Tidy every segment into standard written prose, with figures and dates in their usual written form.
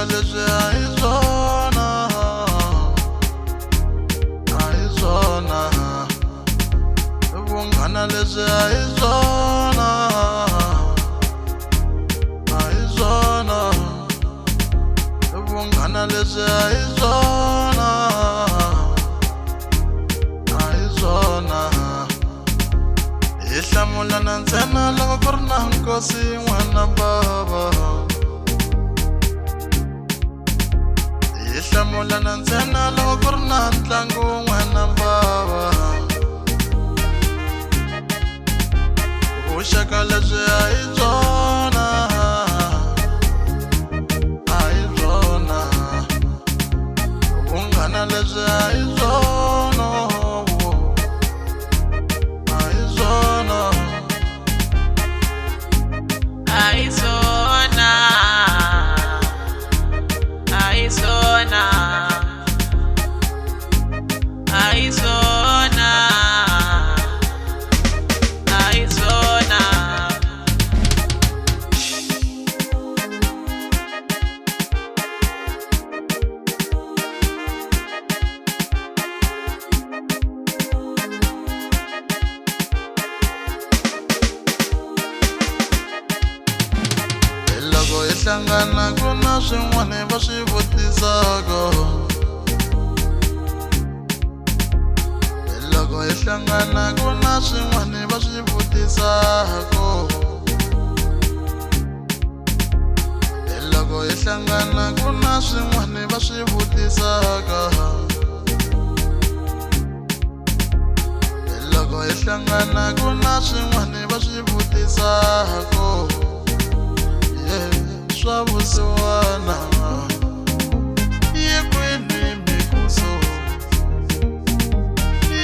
vuxaka leswi a hi swona, a hi swona. Vunghana leswi a hi swona, a hi swona. Vunghana leswi a hi swona, a hi swona. Hi hlamulana ntsena loko ku ri na nkosi n'wana bava. Hi hlamulana ntsena loko ku ri na ntlangu n'wana bava. Vuxaka leswi a hi byona, a hi byona. Vunghana leswi a hi byona, a hi byona. Arizona, Arizona, Arizona, Arizona. Loko hi hlangana ku na swin'wana va swi vutisaka. Loko hi hlangana ku na swin'wana va swi vutisaka. Loko hi hlangana ku na swin'wana va swi vutisaka. Loko hi hlangana ku na swin'wana va swi vutisaka. Swa vusiwana yi kwini mikuso,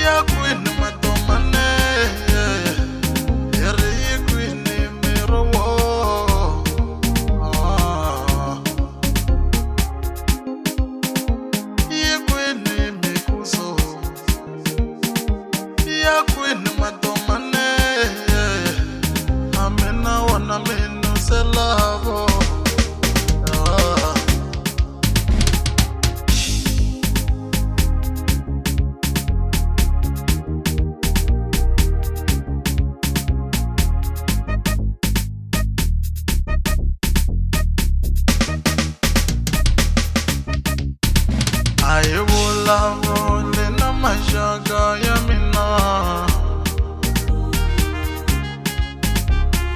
ya kwini matomane, hi ri yi kwini mirowo. Yi kwini mikuso, ya kwini matomane, a mina wona minu se lavo. A hi vulavuli na maxaka ya mina,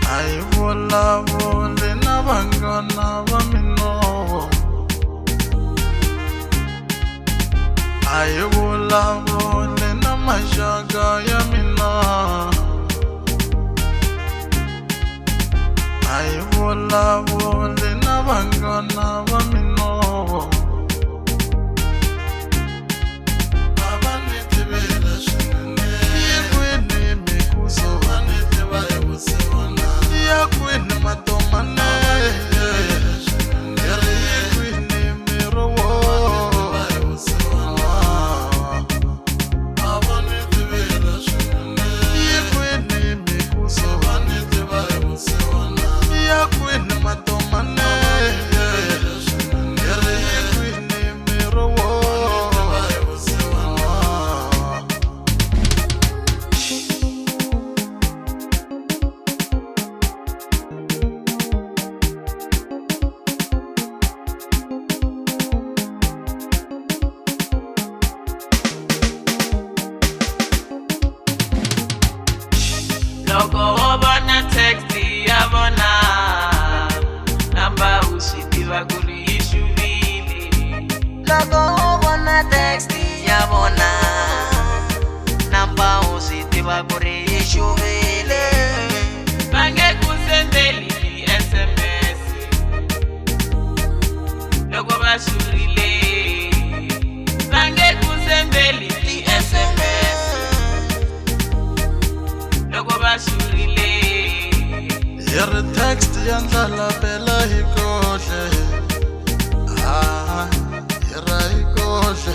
a hi vulavuli na vanghana va mina, a hi vulavuli na maxaka ya mina, a hi vulavuli na vanghana va mina. Loko wo vona text ya vona, namba u swi tiva ku ri yi xuvile. Loko wo vona text ya vona, namba u swi tiva ku ri yi xuvile. Va nge ku sendeli ti-SMS loko va xurile. Va nge ku sendeli ti-SMS loko va xurile. Hi ri text ya ndlala phela hi kohle, hi ra hi kohle.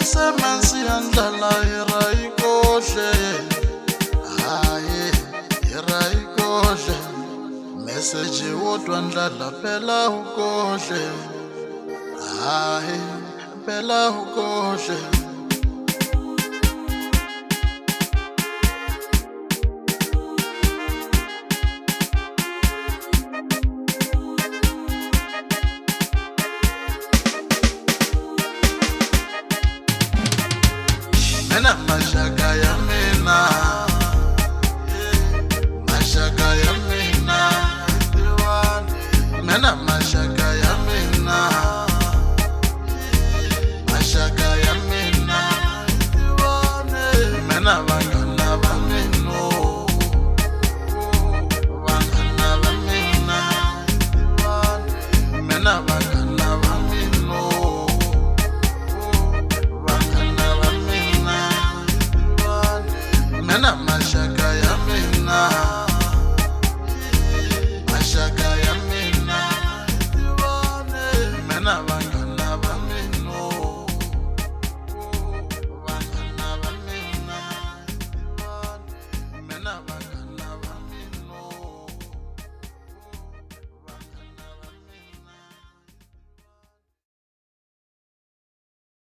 SMS ya ndlala hi ra hi kohle, hi ra hi kohle. Message wo twa ndlala phela u kohle. hayi phela ukohle mina mashaka ya mina mashaka ya mina mina mashaka ya mina mashaka ya mina mina vangana va mina vangana va mina mina vangana va mina vangana va mina mina mashaka